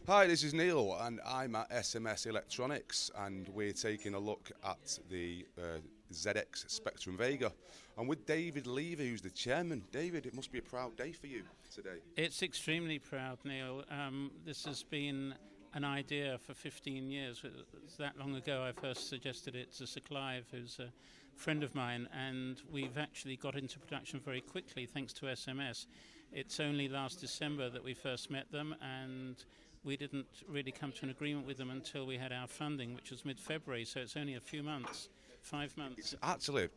Hi, this is Neil, and I'm at SMS Electronics, and we're taking a look at the ZX Spectrum Vega. I'm with David Levy, who's the chairman. David, it must be a proud day for you today. It's extremely proud, Neil. This has been an idea for 15 years. It was that long ago I first suggested it to Sir Clive, who's a friend of mine, and we've actually got into production very quickly thanks to SMS. It's only last December that we first met them, and we didn't really come to an agreement with them until we had our funding, which was mid-February, so it's only a few months, 5 months. It's actually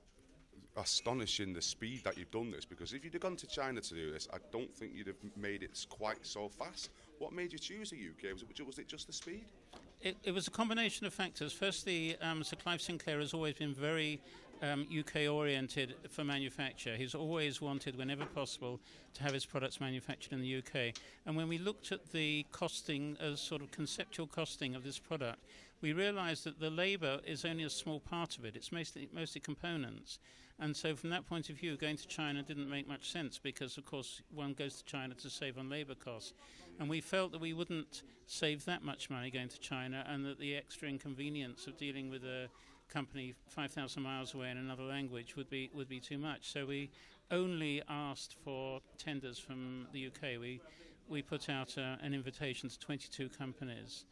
astonishing the speed that you've done this, because if you'd have gone to China to do this, I don't think you'd have made it quite so fast. What made you choose the UK? Was it just the speed? It was a combination of factors. Firstly, Sir Clive Sinclair has always been very UK-oriented for manufacture. He's always wanted, whenever possible, to have his products manufactured in the UK. And when we looked at the costing, as sort of conceptual costing of this product, we realised that the labour is only a small part of it. It's mostly components. And so from that point of view, going to China didn't make much sense because, of course, one goes to China to save on labour costs. And we felt that we wouldn't save that much money going to China, and that the extra inconvenience of dealing with a company 5,000 miles away in another language would be too much. So we only asked for tenders from the UK. We put out an invitation to 22 companies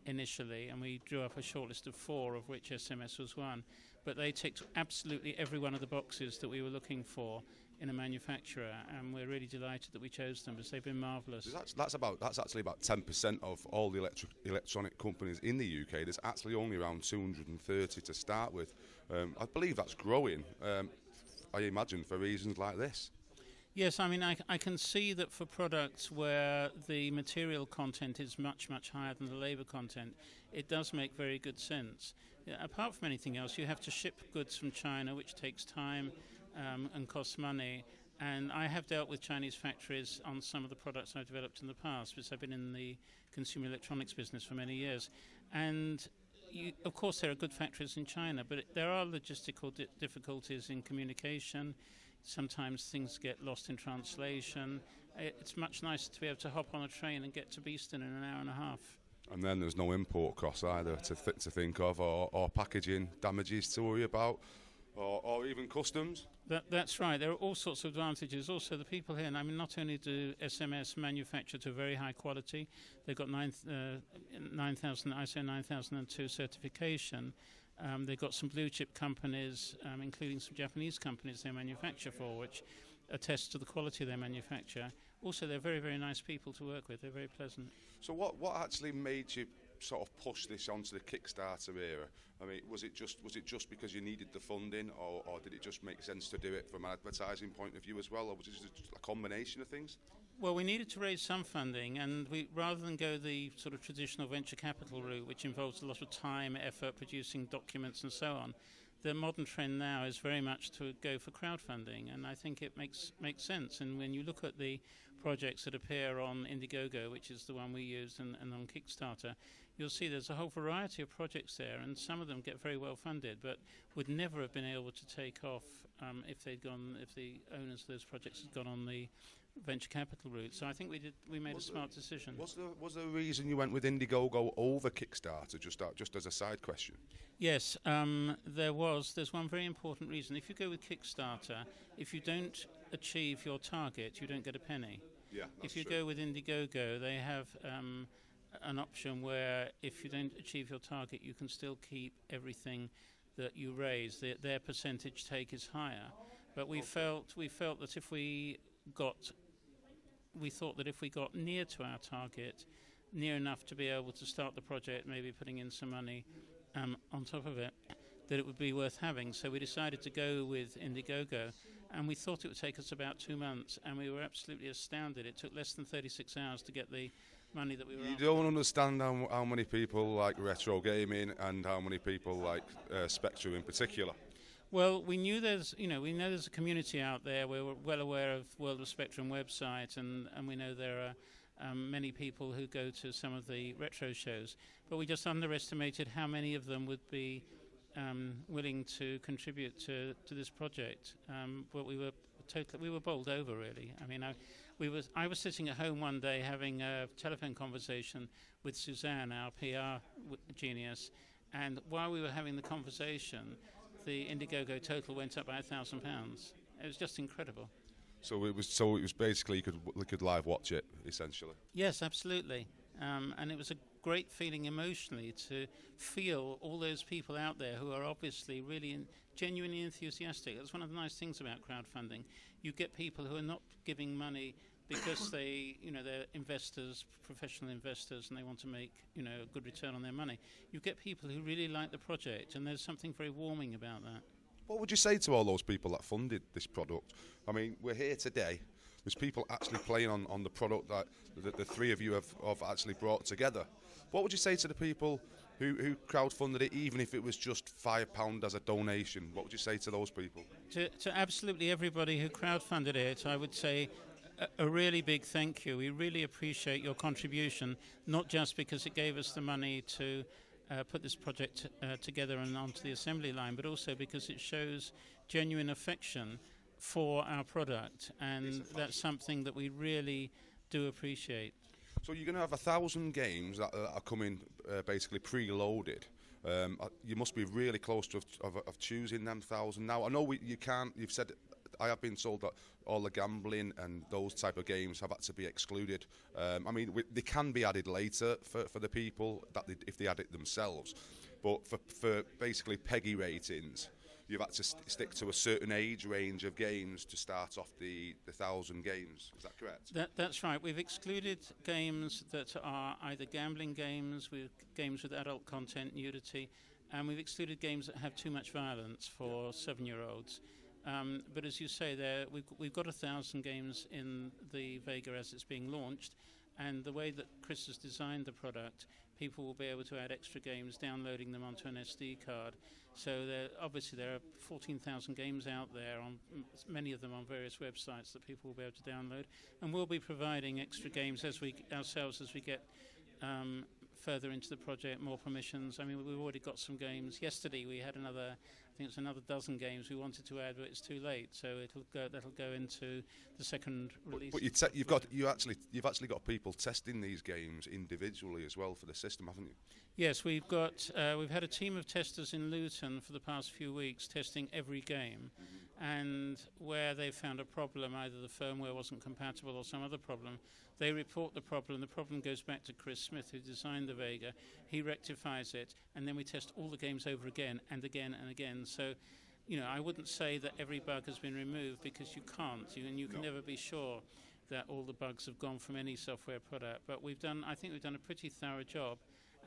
initially, and we drew up a shortlist of 4, of which SMS was one. But they ticked absolutely every one of the boxes that we were looking for in a manufacturer, and we're really delighted that we chose them because they've been marvellous. That's actually about 10% of all the electronic companies in the UK. There's actually only around 230 to start with. I believe that's growing, I imagine, for reasons like this. Yes, I mean, I can see that for products where the material content is much, much higher than the labour content, it does make very good sense. Apart from anything else, you have to ship goods from China, which takes time and costs money. And I have dealt with Chinese factories on some of the products I've developed in the past, because I've been in the consumer electronics business for many years. And of course, there are good factories in China, but there are logistical difficulties in communication. Sometimes things get lost in translation. It's much nicer to be able to hop on a train and get to Beeston in an hour and a half. And then there's no import costs either to think of, or packaging damages to worry about, or even customs. That's right. There are all sorts of advantages. Also, the people here, I mean, not only do SMS manufacture to very high quality, they've got 9,000 ISO 9002 certification. They've got some blue chip companies, including some Japanese companies they manufacture for, which attest to the quality they manufacture. Also, they're very, very nice people to work with. They're very pleasant. So what actually made you sort of push this onto the Kickstarter era? I mean, was it just because you needed the funding, or did it just make sense to do it from an advertising point of view as well, or was it just a combination of things? Well, we needed to raise some funding, and rather than go the sort of traditional venture capital route, which involves a lot of time, effort, producing documents and so on, the modern trend now is very much to go for crowdfunding, and I think it makes sense. And when you look at the projects that appear on Indiegogo, which is the one we used, and on Kickstarter, you'll see there's a whole variety of projects there, and some of them get very well funded, but would never have been able to take off if the owners of those projects had gone on the venture capital route. So I think we made a smart decision. Was there a reason you went with Indiegogo over Kickstarter, just as a side question? Yes, there was. There's one very important reason. If you go with Kickstarter, if you don't achieve your target, you don't get a penny. Yeah, if you true. go with Indiegogo, they have an option where if you don't achieve your target, you can still keep everything that you raise. Their percentage take is higher. But we felt that if we thought that if we got near to our target, near enough to be able to start the project, maybe putting in some money on top of it, that it would be worth having. So we decided to go with Indiegogo, and we thought it would take us about 2 months, and we were absolutely astounded. It took less than 36 hours to get the money that we were after. You don't understand how many people like retro gaming and how many people like Spectrum in particular. Well, we know there's a community out there. We're well aware of World of Spectrum website, and we know there are many people who go to some of the retro shows. But we just underestimated how many of them would be willing to contribute to this project. But we were bowled over, really. I mean, I was sitting at home one day having a telephone conversation with Suzanne, our PR genius, and while we were having the conversation, the Indiegogo total went up by £1,000. It was just incredible. So it was basically you could live watch it essentially. Yes, absolutely. And it was a great feeling emotionally to feel all those people out there who are obviously really genuinely enthusiastic. That's one of the nice things about crowdfunding. You get people who are not giving money because they're investors, professional investors, and they want to make, a good return on their money. You get people who really like the project, and there's something very warming about that. What would you say to all those people that funded this product? I mean, we're here today. There's people actually playing on the product that the three of you have actually brought together. What would you say to the people who crowdfunded it, even if it was just £5 as a donation? What would you say to those people? To absolutely everybody who crowdfunded it, I would say a really big thank you. We really appreciate your contribution, not just because it gave us the money to put this project together and onto the assembly line, but also because it shows genuine affection for our product, and that's something that we really do appreciate. So you're going to have 1,000 games that are coming basically preloaded. You must be really close to of choosing them 1,000. Now I know you can't. You've said I have been told that all the gambling and those type of games have had to be excluded. I mean, they can be added later for the people that if they add it themselves. But for basically PEGI ratings, you've had to stick to a certain age range of games to start off the 1,000 games. Is that correct? That's right. We've excluded games that are either gambling games, games with adult content, nudity, and we've excluded games that have too much violence for 7-year-olds. But as you say, we've got 1,000 games in the Vega as it's being launched, and the way that Chris has designed the product, people will be able to add extra games, downloading them onto an SD card. So obviously there are 14,000 games out there, many of them on various websites that people will be able to download, and we'll be providing extra games as we get further into the project, more permissions. I mean, we've already got some games. Yesterday we had another dozen games we wanted to add, but it's too late. So that'll go into the second release. But you've actually got people testing these games individually as well for the system, haven't you? Yes, we've had a team of testers in Luton for the past few weeks testing every game, and where they found a problem, either the firmware wasn't compatible or some other problem, they report the problem. The problem goes back to Chris Smith, who designed the Vega. He rectifies it, and then we test all the games over again and again and again. So, I wouldn't say that every bug has been removed, because you can't, and you can never be sure that all the bugs have gone from any software product. But I think we've done a pretty thorough job.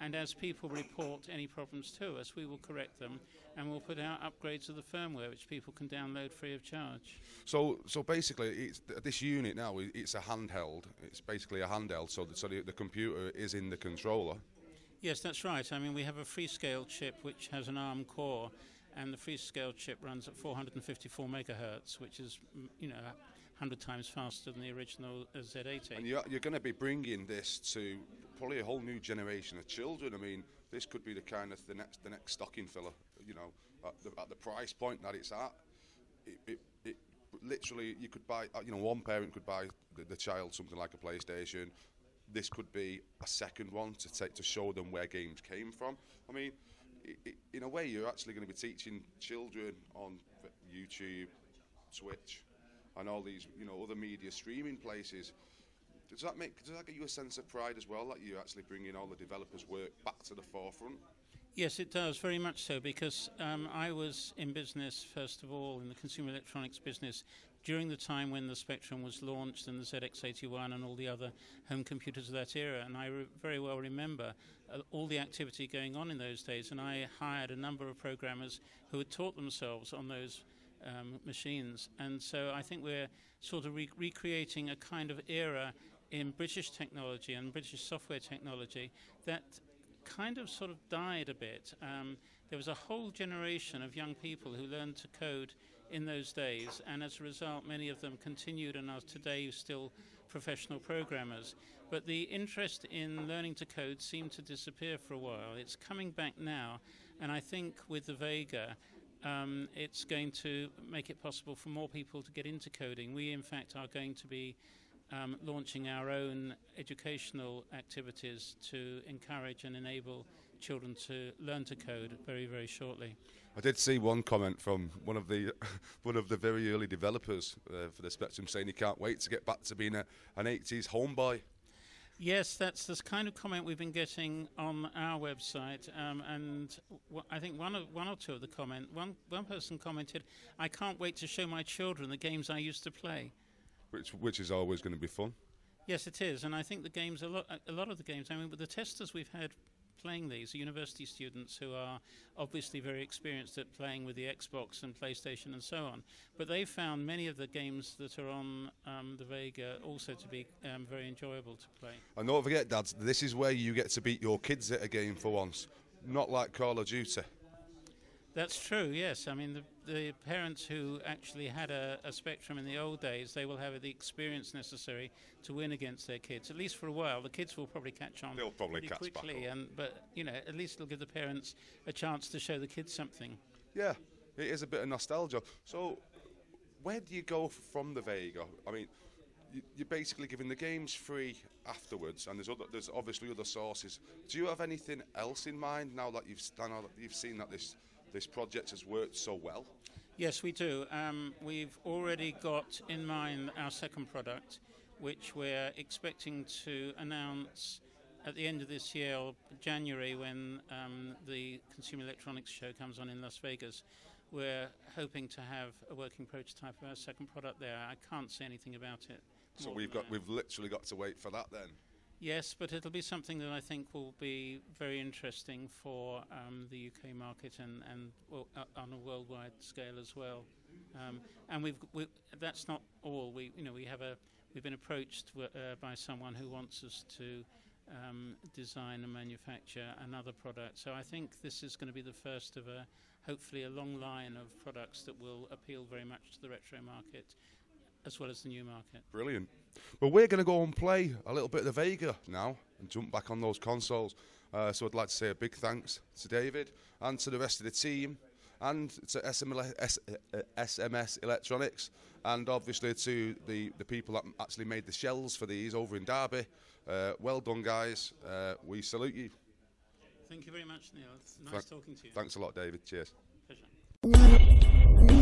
And as people report any problems to us, we will correct them, and we'll put out upgrades of the firmware, which people can download free of charge. So basically, this unit now, it's a handheld. It's basically a handheld, so the computer is in the controller. Yes, that's right. I mean, we have a Freescale chip which has an ARM core, and the Freescale chip runs at 454 megahertz, which is 100 times faster than the original Z80. And you're going to be bringing this to probably a whole new generation of children. I mean, this could be the next stocking filler. At the price point that it's at, it literally, you could buy. One parent could buy the child something like a PlayStation. This could be a second one to show them where games came from. I mean, in a way, you're actually going to be teaching children on YouTube, Twitch, and all these other media streaming places. Does that get you a sense of pride as well, that you're actually bringing all the developers' work back to the forefront? Yes, it does, very much so, because I was in business, first of all, in the consumer electronics business, during the time when the Spectrum was launched and the ZX81 and all the other home computers of that era, and I very well remember all the activity going on in those days, and I hired a number of programmers who had taught themselves on those machines. And so I think we're sort of recreating a kind of era in British technology and British software technology that kind of sort of died a bit. There was a whole generation of young people who learned to code in those days, and as a result many of them continued and are today still professional programmers. But the interest in learning to code seemed to disappear for a while. It's coming back now, and I think with the Vega it's going to make it possible for more people to get into coding. We in fact are going to be launching our own educational activities to encourage and enable children to learn to code very, very shortly. I did see one comment from one of the one of the very early developers for the Spectrum saying he can't wait to get back to being an 80s homeboy. Yes, that's the kind of comment we've been getting on our website, and I think one or two of the comment. One person commented, "I can't wait to show my children the games I used to play," which is always going to be fun. Yes, it is, and I think the games a lot of the games. I mean, with the testers we've had playing these are university students who are obviously very experienced at playing with the Xbox and PlayStation and so on. But they found many of the games that are on the Vega also to be very enjoyable to play. And don't forget, dads, this is where you get to beat your kids at a game for once, not like Call of Duty. That's true, yes. I mean, the parents who actually had a Spectrum in the old days, they will have the experience necessary to win against their kids, at least for a while. The kids will probably catch on. They'll probably catch quickly, back up. but you know, at least it'll give the parents a chance to show the kids something. Yeah, it is a bit of nostalgia. So, where do you go from the Vega? I mean, you're basically giving the games free afterwards, and there's obviously other sources. Do you have anything else in mind now that you've seen that this project has worked so well? Yes, we do. We've already got in mind our second product, which we're expecting to announce at the end of this year, or January, when the Consumer Electronics show comes on in Las Vegas. We're hoping to have a working prototype of our second product there. I can't say anything about it. So we've literally got to wait for that then. Yes, but it'll be something that I think will be very interesting for the UK market and on a worldwide scale as well. And that's not all. We've been approached by someone who wants us to design and manufacture another product. So I think this is going to be the first of hopefully a long line of products that will appeal very much to the retro market as well as the new market. Brilliant. Well, we're going to go and play a little bit of the Vega now and jump back on those consoles. So I'd like to say a big thanks to David and to the rest of the team and to SMS Electronics and obviously to the people that actually made the shells for these over in Derby. Well done, guys. We salute you. Thank you very much, Neil. It's nice talking to you. Thanks a lot, David. Cheers. Pleasure.